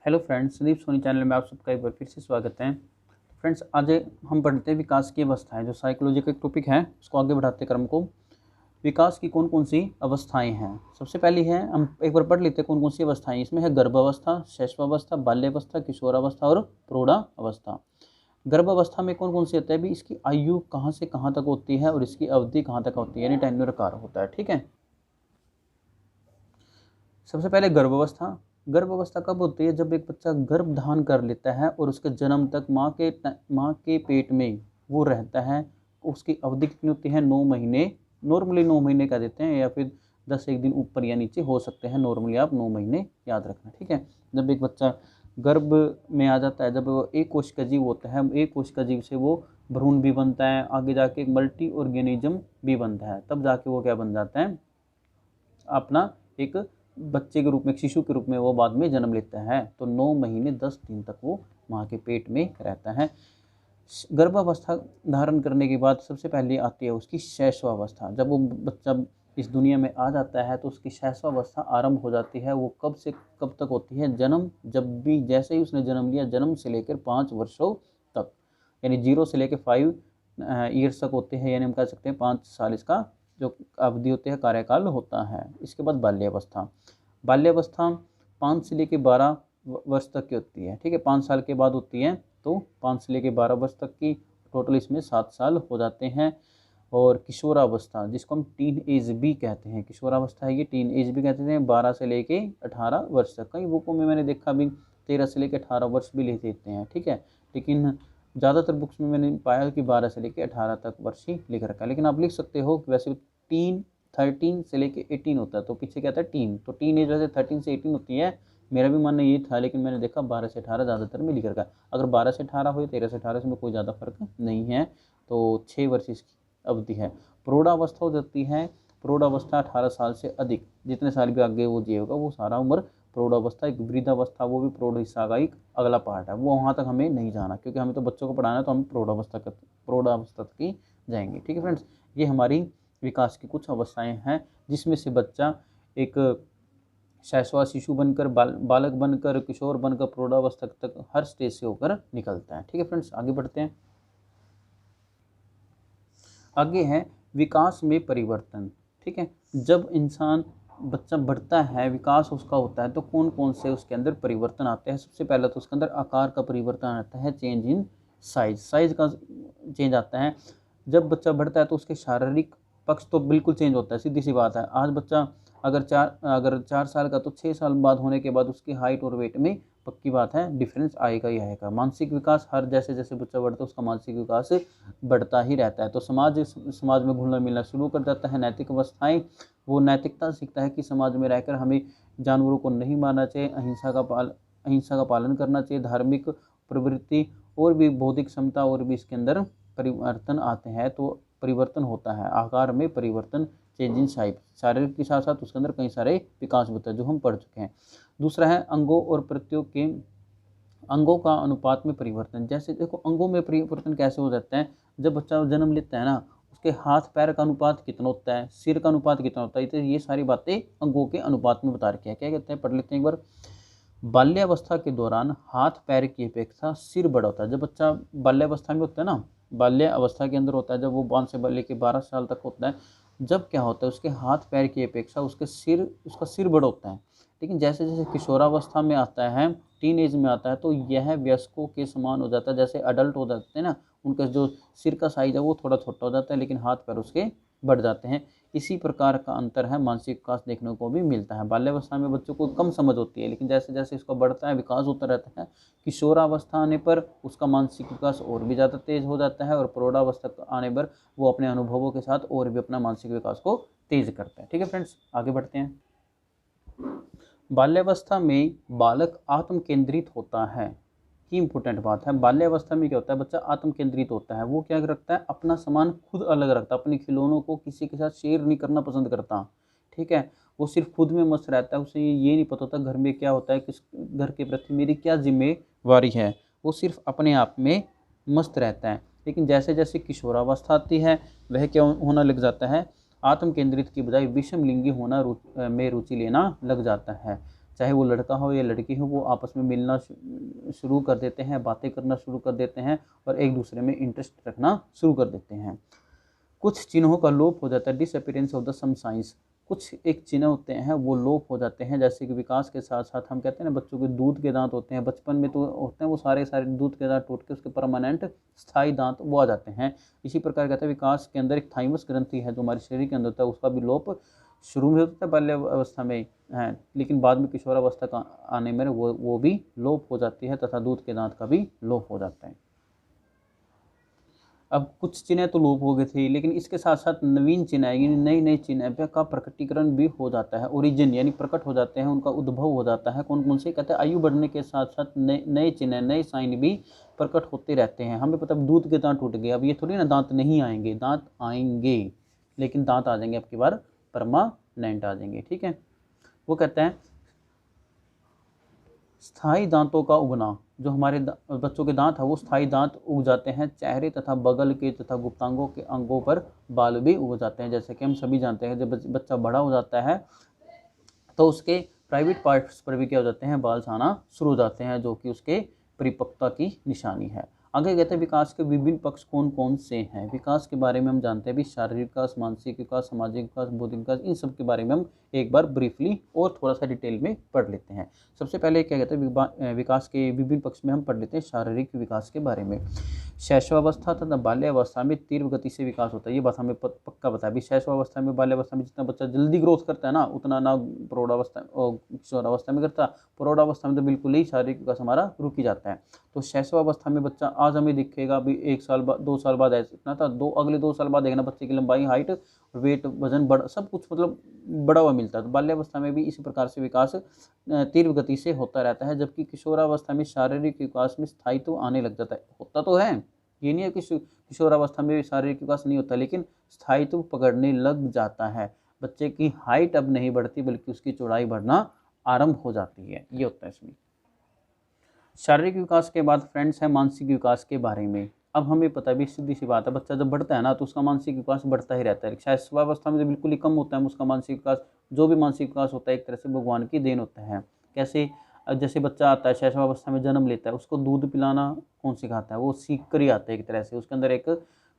Hello friends, Sandeep Soni channel में आप सबका एक बार फिर से स्वागत है। फ्रेंड्स, आज हम पढ़ते हैं विकास की अवस्थाएं, जो साइकोलॉजी का एक टॉपिक है, उसको आगे बढ़ाते क्रम को। विकास की कौन कौन सी अवस्थाएं हैं, सबसे पहली है, हम एक बार पढ़ लेते हैं कौन कौन सी अवस्थाएं। इसमें है गर्भावस्था, शैशवावस्था, बाल्यावस्था, किशोरावस्था और प्रौढ़ावस्था। गर्भावस्था में कौन कौन सी होता है भी, इसकी आयु कहाँ से कहाँ तक होती है और इसकी अवधि कहाँ तक होती है, यानी टेन्योर कार होता है। ठीक है, सबसे पहले गर्भावस्था। गर्भावस्था कब होती है? जब एक बच्चा गर्भ धारण कर लेता है और उसके जन्म तक माँ के पेट में वो रहता है। उसकी अवधि कितनी होती है? 9 महीने। नॉर्मली 9 महीने कह देते हैं, या फिर 10 एक दिन ऊपर या नीचे हो सकते हैं। नॉर्मली आप 9 महीने याद रखना। ठीक है, जब एक बच्चा गर्भ में आ जाता है, जब वो एक कोश का जीव होता है, एक कोश का जीव से वो भ्रूण भी बनता है, आगे जाके एक मल्टी ऑर्गेनिज्म भी बनता है, तब जाके वो क्या बन जाता है? अपना एक बच्चे के रूप में, एक शिशु के रूप में वो बाद में जन्म लेता है। तो 9 महीने 10 दिन तक वो माँ के पेट में रहता है। गर्भावस्था धारण करने के बाद सबसे पहले आती है उसकी शैशवावस्था। जब वो बच्चा इस दुनिया में आ जाता है तो उसकी शैशवावस्था आरंभ हो जाती है। वो कब से कब तक होती है? जन्म, जब भी जैसे ही उसने जन्म लिया, जन्म से लेकर 5 वर्षों तक, यानी 0 से लेकर 5 ईयर्स तक होते हैं, यानी हम कह सकते हैं 5 साल इसका जो अवधि होती है, कार्यकाल होता है। इसके बाद बाल्यावस्था। बाल्यावस्था 5 से लेकर 12 वर्ष तक की होती है। ठीक है, 5 साल के बाद होती है, तो 5 से लेकर 12 वर्ष तक की, टोटल इसमें 7 साल हो जाते हैं। और किशोरावस्था, जिसको हम टीन एज भी कहते हैं, किशोरावस्था है ये, टीन एज भी कहते हैं, 12 से लेके 18 वर्ष तक। कई बुकों में मैंने देखा भी 13 से लेकर 18 वर्ष भी लिख देते हैं। ठीक है, लेकिन ज़्यादातर बुक्स में मैंने पाया कि 12 से लेकर 18 तक वर्ष ही लिख रखा है। लेकिन आप लिख सकते हो कि वैसे टीन 13 से लेकर 18 होता है, तो पीछे क्या था? टीन। तो टीन एज वैसे 13 से 18 होती है, मेरा भी मानना ये था, लेकिन मैंने देखा 12 से 18 ज़्यादातर में लिख रखा है। अगर 12 से 18 हो या 13 से 18, इसमें कोई ज़्यादा फर्क नहीं है। तो 6 वर्ष इसकी अवधि है। प्रौढ़ावस्था हो जाती है, प्रौढ़ावस्था 18 साल से अधिक, जितने साल भी आगे वो जिएगा वो सारा उम्र प्रौढ़ावस्था। एक वृद्धावस्था, वो भी प्रौढ़ हिस्सा का एक अगला पार्ट है, वो वहाँ तक हमें नहीं जाना, क्योंकि हमें तो बच्चों को पढ़ाना है, तो हम प्रौढ़ावस्था तक ही जाएंगे। ठीक है फ्रेंड्स, ये हमारी विकास की कुछ अवस्थाएं हैं, जिसमें से बच्चा एक शैशवा शिशु बनकर, बालक बनकर, किशोर बनकर, प्रौढ़ावस्था तक हर स्टेज से होकर निकलता है। ठीक है फ्रेंड्स, आगे बढ़ते हैं। आगे है विकास में परिवर्तन। ठीक है, जब इंसान बच्चा बढ़ता है, विकास उसका होता है, तो कौन कौन से उसके अंदर परिवर्तन आते हैं? सबसे पहले तो उसके अंदर आकार का परिवर्तन आता है, चेंज इन साइज, साइज का चेंज आता है। जब बच्चा बढ़ता है तो उसके शारीरिक पक्ष तो बिल्कुल चेंज होता है, सीधी सी बात है। आज बच्चा अगर 4 साल का, तो 6 साल बाद होने के बाद उसकी हाइट और वेट में पक्की बात है डिफरेंस आएगा ही आएगा। मानसिक विकास, हर जैसे जैसे बच्चा बढ़ता है उसका मानसिक विकास बढ़ता ही रहता है। तो समाज में घुलना मिलना शुरू कर जाता है। नैतिक अवस्थाएं, वो नैतिकता सीखता है कि समाज में रहकर हमें जानवरों को नहीं मारना चाहिए, अहिंसा का पालन करना चाहिए, धार्मिक प्रवृत्ति और भी बौद्धिक क्षमता और भी इसके अंदर परिवर्तन आते हैं। तो परिवर्तन होता है, आकार में परिवर्तन, चेंज इन शाइप, शारीरिक के साथ साथ उसके अंदर कई सारे विकास होते हैं जो हम पढ़ चुके हैं। दूसरा है अंगों और प्रत्ययों के, अंगों का अनुपात में परिवर्तन। जैसे देखो, अंगों में परिवर्तन कैसे हो जाता है? जब बच्चा जन्म लेता है ना, उसके हाथ पैर का अनुपात कितना होता है, सिर का अनुपात कितना होता है, तो ये सारी बातें अंगों के अनुपात में बता रखी है। क्या कहते हैं, पढ़ लेते हैं एक बार। बाल्यावस्था के दौरान हाथ पैर की अपेक्षा सिर बड़ा होता है। जब बच्चा बाल्यावस्था में होता है ना, बाल्य अवस्था के अंदर होता है, जब वो 5 से लेकर 12 साल तक होता है, जब क्या होता है, उसके हाथ पैर की अपेक्षा उसका सिर बड़ा होता है। लेकिन जैसे जैसे किशोरावस्था में आता है, टीन एज में आता है, तो यह वयस्कों के समान हो जाता है। जैसे अडल्ट हो जाते हैं ना, उनका जो सिर का साइज है वो थोड़ा छोटा हो जाता है, लेकिन हाथ पैर उसके बढ़ जाते हैं। इसी प्रकार का अंतर है, मानसिक विकास देखने को भी मिलता है। बाल्यावस्था में बच्चों को कम समझ होती है, लेकिन जैसे जैसे इसका बढ़ता है, विकास होता रहता है, किशोरावस्था आने पर उसका मानसिक विकास और भी ज़्यादा तेज हो जाता है, और प्रौढ़ावस्था आने पर वो अपने अनुभवों के साथ और भी अपना मानसिक विकास को तेज करता है। ठीक है फ्रेंड्स, आगे बढ़ते हैं। बाल्यावस्था में बालक आत्म केंद्रित होता है। की इंपॉर्टेंट बात है, बाल्यावस्था में क्या होता है, बच्चा आत्म केंद्रित होता है। वो क्या रखता है, अपना सामान खुद अलग रखता है, अपने खिलौनों को किसी के साथ शेयर नहीं करना पसंद करता। ठीक है, वो सिर्फ खुद में मस्त रहता है, उसे ये नहीं पता होता घर में क्या होता है, किस घर के प्रति मेरी क्या जिम्मेवारी है। वो सिर्फ अपने आप में मस्त रहता है। लेकिन जैसे जैसे किशोरावस्था आती है, वह क्या होना लग जाता है, आत्म केंद्रित की बजाय विषम लिंगी होना में रुचि लेना लग जाता है। चाहे वो लड़का हो या लड़की हो, वो आपस में मिलना शुरू कर देते हैं, बातें करना शुरू कर देते हैं और एक दूसरे में इंटरेस्ट रखना शुरू कर देते हैं। कुछ चिन्हों का लोप हो जाता है, disappearance of the some signs. कुछ एक चिन्ह होते हैं वो लोप हो जाते हैं, जैसे कि विकास के साथ साथ हम कहते हैं ना बच्चों के दूध के दांत होते हैं, बचपन में तो होते हैं वो सारे सारे दूध के दांत टूट के उसके परमानेंट स्थायी दांत वो आ जाते हैं। इसी प्रकार कहते हैं विकास के अंदर एक थाइमस ग्रंथि है जो हमारे शरीर के अंदर होता है, उसका भी लोप शुरू में होता है बाल्य अवस्था में है, लेकिन बाद में किशोरावस्था का आने में वो भी लोप हो जाती है तथा दूध के दांत का भी लोप हो जाता है। अब कुछ चिन्ह तो लोप हो गए थे, लेकिन इसके साथ साथ नवीन चिन्ह यानी नई नई चिन्ह का प्रकटीकरण भी हो जाता है, ओरिजिन यानी प्रकट हो जाते हैं, उनका उद्भव हो जाता है। कौन कौन से कहते हैं, आयु बढ़ने के साथ साथ नए चिन्ह नए साइन भी प्रकट होते रहते हैं। हमें पता दूध के दांत टूट गए, अब ये थोड़ी ना दांत नहीं आएंगे, दांत आएंगे, लेकिन दांत आ जाएंगे आपकी बार परमानेंट आ जाएंगे। ठीक है, वो कहते हैं स्थायी दांतों का उगना, जो हमारे बच्चों के दांत है वो स्थायी दांत उग जाते हैं। चेहरे तथा बगल के तथा गुप्तांगों के अंगों पर बाल भी उग जाते हैं। जैसे कि हम सभी जानते हैं जब बच्चा बड़ा हो जाता है तो उसके प्राइवेट पार्ट्स पर भी क्या हो जाते हैं, बाल आना शुरू हो जाते हैं, जो कि उसके परिपक्वता की निशानी है। आगे कहते हैं विकास के विभिन्न पक्ष कौन कौन से हैं। विकास के बारे में हम जानते हैं भी शारीरिक विकास, मानसिक विकास, सामाजिक विकास, बौद्धिक विकास, इन सब के बारे में हम एक बार ब्रीफली और थोड़ा सा डिटेल में पढ़ लेते हैं। सबसे पहले क्या कहते हैं विकास के विभिन्न पक्ष में हम पढ़ लेते हैं शारीरिक विकास के बारे में। शैशवावस्था तथा बाल्यावस्था में तीव्र गति से विकास होता है, ये बात हमें पक्का पता है। अभी शैशवावस्था में बाल्यावस्था में जितना बच्चा जल्दी ग्रोथ करता है ना, उतना ना प्रौढ़ावस्था और किशोरावस्था में करता। प्रौढ़ावस्था में तो बिल्कुल ही शारीरिक विकास हमारा रुक ही जाता है। तो शैशवावस्था में बच्चा आज हमें दिखेगा अभी 1 साल बाद 2 साल बाद ऐसा इतना था, अगले 2 साल बाद देखना बच्चे की लंबाई, हाइट, वेट, वजन बड़ा सब कुछ मतलब बड़ा हुआ मिलता है। तो बाल्यावस्था में भी इसी प्रकार से विकास तीव्र गति से होता रहता है, जबकि किशोरावस्था में शारीरिक विकास में स्थायित्व आने लग जाता है। होता तो है, ये नहीं है कि किशोरावस्था में शारीरिक विकास नहीं होता, लेकिन स्थायित्व पकड़ने लग जाता है। बच्चे की हाइट अब नहीं बढ़ती बल्कि उसकी चौड़ाई बढ़ना आरंभ हो जाती है, ये होता है इसमें। शारीरिक विकास के बाद फ्रेंड्स है मानसिक विकास के बारे में। अब हमें पता है भी सीधी सी बात है, बच्चा जब बढ़ता है ना तो उसका मानसिक विकास बढ़ता ही रहता है। शैशवावस्था में तो बिल्कुल ही कम होता है उसका मानसिक विकास। जो भी मानसिक विकास होता है एक तरह से भगवान की देन होता है। कैसे, जैसे बच्चा आता है शैशवावस्था में जन्म लेता है, उसको दूध पिलाना कौन सिखाता है, वो सीख कर ही आता है एक तरह से। उसके अंदर एक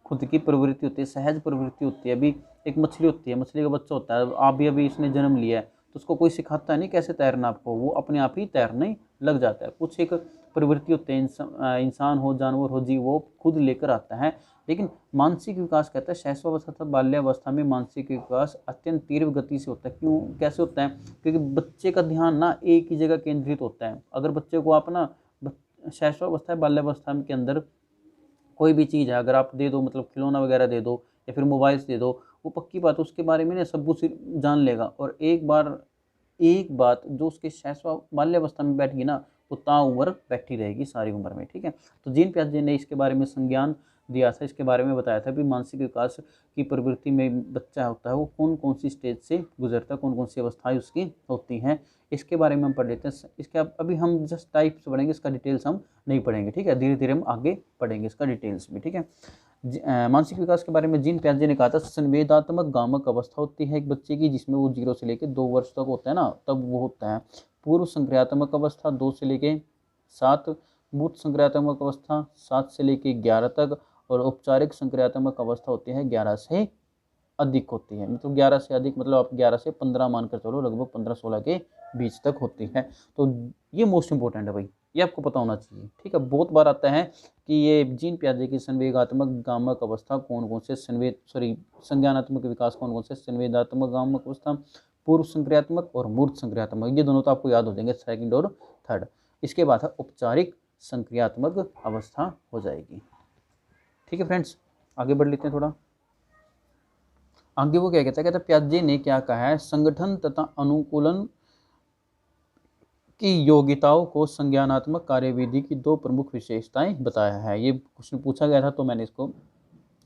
खुद की प्रवृत्ति होती है, सहज प्रवृत्ति होती है। अभी एक मछली होती है, मछली का बच्चा होता है, आप भी अभी इसने जन्म लिया है तो उसको कोई सिखाता नहीं कैसे तैरना आपको, वो अपने आप ही तैरने लग जाता है। कुछ एक प्रवृत्ति होते हैं, इंसान हो, जानवर हो, जीव वो खुद लेकर आता है। लेकिन मानसिक विकास कहता है शैशवावस्था तथा बाल्यावस्था में मानसिक विकास अत्यंत तीव्र गति से होता है। क्यों, कैसे होता है, क्योंकि बच्चे का ध्यान ना एक ही जगह केंद्रित होता है। अगर बच्चे को आप ना शैशवावस्था बाल्यावस्था के अंदर कोई भी चीज़ है अगर आप दे दो, मतलब खिलौना वगैरह दे दो या फिर मोबाइल्स दे दो, वो पक्की बात उसके बारे में ना सब कुछ जान लेगा। और एक बात जो उसके शैशव बाल्यावस्था में बैठ गई ना, वो ताउम्र बैठी रहेगी सारी उम्र में। ठीक है, तो जीन पियाजे ने इसके बारे में संज्ञान दिया था, इसके बारे में बताया था भी मानसिक विकास की प्रवृत्ति में बच्चा होता है वो कौन कौन सी स्टेज से गुजरता है, कौन कौन सी अवस्थाएं उसकी होती हैं, इसके बारे में हम पढ़ लेते हैं। इसके अभी हम जस्ट टाइप्स पढ़ेंगे, इसका डिटेल्स हम नहीं पढ़ेंगे। ठीक है, धीरे धीरे हम आगे पढ़ेंगे इसका डिटेल्स में। ठीक है, मानसिक विकास के बारे में जीन पियाजे ने कहा था संवेदात्मक गामक अवस्था होती है एक बच्चे की, जिसमें वो 0 से लेकर 2 वर्ष तक होता है ना, तब वो होता है। पूर्व संक्रियात्मक अवस्था 2 से लेकर 7, मूर्त संक्रियात्मक अवस्था 7 से लेकर 11 तक, और औपचारिक संक्रियात्मक अवस्था होती है 11 से अधिक होती है। मतलब 11 से अधिक मतलब आप 11 से 15 मानकर चलो, लगभग 15-16 के बीच तक होती है। तो ये मोस्ट इंपॉर्टेंट है भाई, ये आपको पता होना चाहिए। ठीक है, बहुत बार आता है कि ये जीन पियाजे की संवेगात्मक गामक अवस्था कौन कौन से संज्ञानात्मक विकास कौन कौन से, संवेदात्मक गामक अवस्था, पूर्व संक्रियात्मक और मूर्त संक्रियात्मक, ये दोनों तो आपको याद हो जाएंगे, सेकंड और थर्ड। इसके बाद है औपचारिक संक्रियात्मक अवस्था हो जाएगी। ठीक है फ्रेंड्स, आगे बढ़ लेते हैं थोड़ा। आगे वो क्या कहता है, पियाजे ने क्या कहा है, संगठन तथा अनुकूलन की योग्यताओं को संज्ञानात्मक कार्यविधि की 2 प्रमुख विशेषताएं बताया है। ये क्वेश्चन पूछा गया था तो मैंने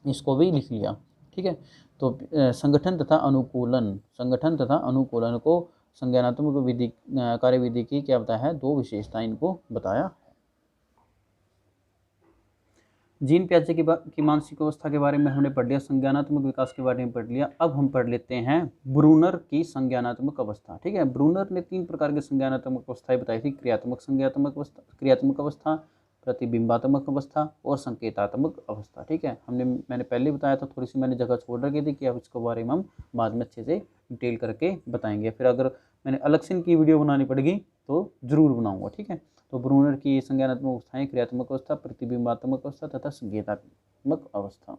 इसको भी लिख लिया। ठीक है, तो संगठन तथा अनुकूलन को संज्ञानात्मक विधि कार्यविधि की क्या बताया है, 2 विशेषताएं इनको बताया। जीन पियाजे की मानसिक अवस्था के बारे में हमने पढ़ लिया, संज्ञानात्मक विकास के बारे में पढ़ लिया। अब हम पढ़ लेते हैं ब्रूनर की संज्ञानात्मक अवस्था। ठीक है, ब्रूनर ने 3 प्रकार की संज्ञानात्मक अवस्थाएं बताई थी, क्रियात्मक अवस्था, प्रतिबिंबात्मक अवस्था और संकेतात्मक अवस्था। ठीक है, मैंने पहले बताया था, थोड़ी सी मैंने जगह छोड़ रखी थी कि अब इसके बारे में हम बाद में अच्छे से डिटेल करके बताएंगे। फिर अगर मैंने अलग से इनकी वीडियो बनानी पड़ेगी तो ज़रूर बनाऊंगा। ठीक है, तो ब्रूनर की संज्ञानात्मक अवस्थाएं क्रियात्मक अवस्था, प्रतिबिंबात्मक अवस्था तथा संकेतात्मक अवस्था।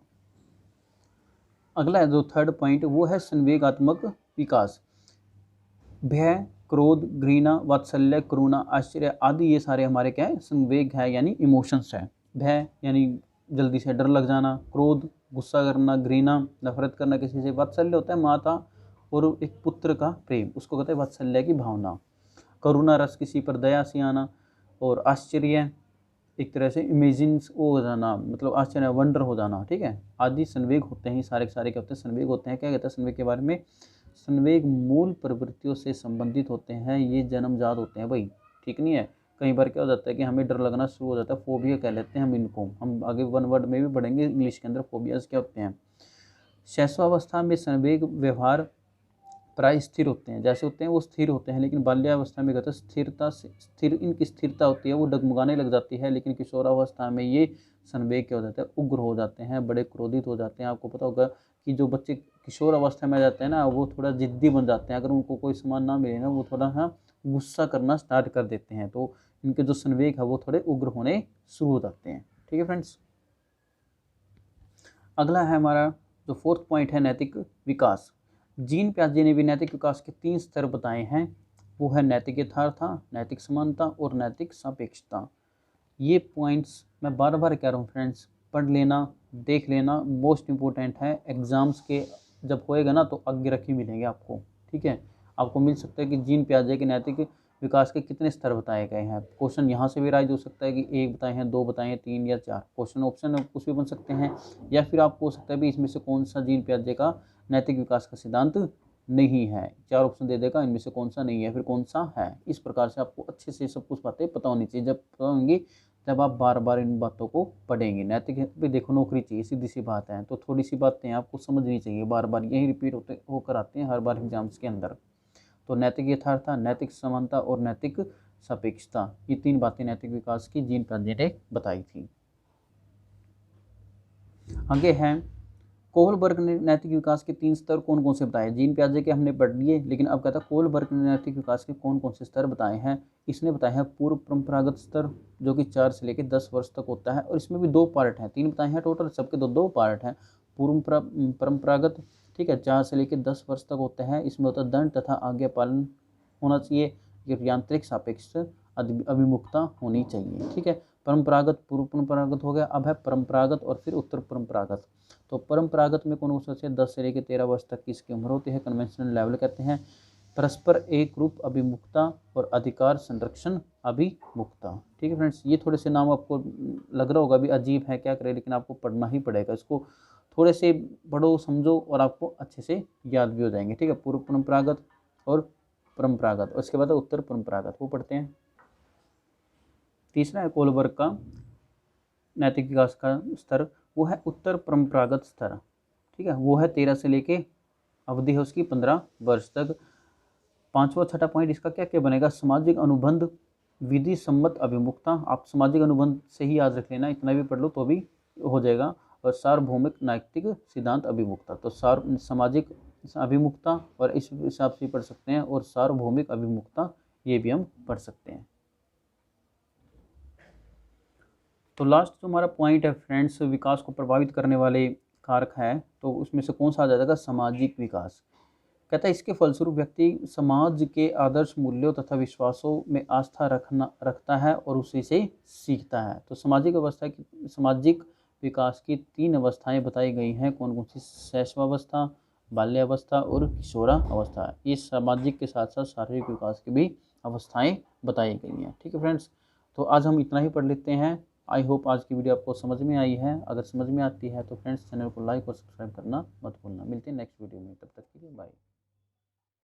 अगला जो थर्ड पॉइंट वो है संवेगात्मक विकास। भय, क्रोध, घृणा, वात्सल्य, करुणा, आश्चर्य आदि ये सारे हमारे क्या है, संवेग है यानी इमोशंस है। भय यानी जल्दी से डर लग जाना, क्रोध गुस्सा करना, घृणा नफरत करना किसी से, वात्सल्य होता है माता और एक पुत्र का प्रेम, उसको कहते हैं वात्सल्य की भावना, करुणा रस किसी पर दया से आना, और आश्चर्य एक तरह से इमेजिन वो हो जाना, मतलब आश्चर्य वंडर हो जाना। ठीक है, आदि संवेग होते हैं, सारे के सारे क्या होते हैं, संवेग होते हैं। क्या कहते हैं संवेग के बारे में, संवेग मूल प्रवृत्तियों से संबंधित होते हैं, ये जन्मजात होते हैं भाई। ठीक नहीं है, कई बार क्या हो जाता है कि हमें डर लगना शुरू हो जाता है, फोबिया कह लेते हैं हम इनको, हम आगे वन वर्ड में भी पढ़ेंगे इंग्लिश के अंदर फोबियाज क्या होते हैं। शैशवावस्था में संवेग व्यवहार प्राय स्थिर होते हैं, जैसे होते हैं वो स्थिर होते हैं, लेकिन बाल्यावस्था में कहते हैं इनकी स्थिरता होती है, वो डगमगाने लग जाती है। लेकिन किशोरावस्था में ये संवेग क्या हो जाता है, उग्र हो जाते हैं, बड़े क्रोधित हो जाते हैं। आपको पता होगा कि जो बच्चे किशोर अवस्था में आ जाते हैं ना, वो थोड़ा जिद्दी बन जाते हैं, अगर उनको कोई सामान ना मिले ना, वो थोड़ा गुस्सा करना स्टार्ट कर देते हैं, तो इनके जो संवेग है वो थोड़े उग्र होने शुरू हो जाते हैं। ठीक है फ्रेंड्स, अगला है हमारा जो फोर्थ पॉइंट है नैतिक विकास। जीन पियाजे ने भी नैतिक विकास के 3 स्तर बताए हैं, वो है नैतिक यथार्थता, नैतिक समानता और नैतिक सापेक्षता। ये पॉइंट्स मैं बार बार कह रहा हूँ फ्रेंड्स, पढ़ लेना, देख लेना, मोस्ट इम्पोर्टेंट है। एग्जाम्स के जब होएगा ना तो आगे रखी मिलेंगे आपको। ठीक है, आपको मिल सकता है कि जीन पियाजे के नैतिक विकास के कितने स्तर बताए गए हैं। क्वेश्चन यहाँ से भी राइज हो सकता है कि 1 बताए हैं, 2 बताए हैं, 3 या 4 क्वेश्चन ऑप्शन कुछ भी बन सकते हैं। या फिर आपको हो सकता है भी इसमें से कौन सा जीन पियाजे का नैतिक विकास का सिद्धांत नहीं है, 4 ऑप्शन दे देगा, इनमें से कौन सा नहीं है, फिर कौन सा है। इस प्रकार से आपको अच्छे से सब कुछ बातें पता होनी चाहिए। जब पता होंगी जब आप बार बार इन बातों को पढ़ेंगे। नैतिक भी देखो नौकरी चाहिए, सीधी सी बात है, तो थोड़ी सी बातें आपको समझनी चाहिए, बार बार यही रिपीट होकर आते हैं हर बार एग्जाम्स के अंदर। तो नैतिक यथार्थता, नैतिक समानता और नैतिक सापेक्षता, ये 3 बातें नैतिक विकास की जीन पियाजे ने बताई थी। आगे हैं कोहलबर्ग ने नैतिक विकास के 3 स्तर कौन कौन से बताए। जीन पियाजे के हमने पढ़ लिए, लेकिन अब कहता है कोहलबर्ग ने नैतिक विकास के कौन कौन से स्तर बताए हैं। इसने बताया है पूर्व परंपरागत स्तर, जो कि 4 से लेकर 10 वर्ष तक होता है, और इसमें भी 2 पार्ट हैं, 3 बताए हैं टोटल, सबके 2 पार्ट हैं। पूर्व परंपरागत, ठीक है, 4 से लेकर 10 वर्ष तक होते हैं। इसमें होता है दंड तथा आज्ञा पालन होना चाहिए, यांत्रिक सापेक्ष अभिमुखता होनी चाहिए। ठीक है, परंपरागत पूर्व परंपरागत हो गया, अब है परंपरागत और फिर उत्तर परंपरागत। तो परंपरागत में कौन सा से 10 से लेकर 13 वर्ष तक की इसकी उम्र होती है, कन्वेंशनल लेवल कहते हैं। परस्पर एक रूप अभिमुखता और अधिकार संरक्षण अभिमुखता। ठीक है फ्रेंड्स, ये थोड़े से नाम आपको लग रहा होगा भी अजीब है क्या करे, लेकिन आपको पढ़ना ही पड़ेगा इसको, थोड़े से पढ़ो समझो और आपको अच्छे से याद भी हो जाएंगे। ठीक है, पूर्व परंपरागत और परंपरागत, और इसके बाद उत्तर परंपरागत, वो पढ़ते हैं। तीसरा है कोहलबर्ग का नैतिक विकास का स्तर, वो है उत्तर परंपरागत स्तर। ठीक है, वो है 13 से लेके अवधि है उसकी 15 वर्ष तक। 5वां 6ठा पॉइंट इसका क्या क्या बनेगा, सामाजिक अनुबंध विधि सम्मत अभिमुखता। आप सामाजिक अनुबंध से ही याद रख लेना, इतना भी पढ़ लो तो भी हो जाएगा। और सार्वभौमिक नैतिक सिद्धांत अभिमुखता, तो सामाजिक अभिमुखता और इस हिसाब से पढ़ सकते हैं, और सार्वभौमिक अभिमुखता ये भी हम पढ़ सकते हैं। तो लास्ट जो हमारा पॉइंट है फ्रेंड्स, विकास को प्रभावित करने वाले कारक है, तो उसमें से कौन सा आ जाएगा, सामाजिक विकास। कहता है इसके फलस्वरूप व्यक्ति समाज के आदर्श मूल्यों तथा विश्वासों में आस्था रखता है और उसी से सीखता है। तो सामाजिक विकास की 3 अवस्थाएं बताई गई हैं, कौन कौन सी, शैशवावस्था, बाल्यावस्था और किशोरावस्था। ये सामाजिक के साथ साथ शारीरिक विकास की भी अवस्थाएं बताई गई हैं। ठीक है फ्रेंड्स, तो आज हम इतना ही पढ़ लेते हैं। आई होप आज की वीडियो आपको समझ में आई है। अगर समझ में आती है तो फ्रेंड्स चैनल को लाइक और सब्सक्राइब करना मत भूलना। मिलते हैं नेक्स्ट वीडियो में, तब तक के लिए बाय।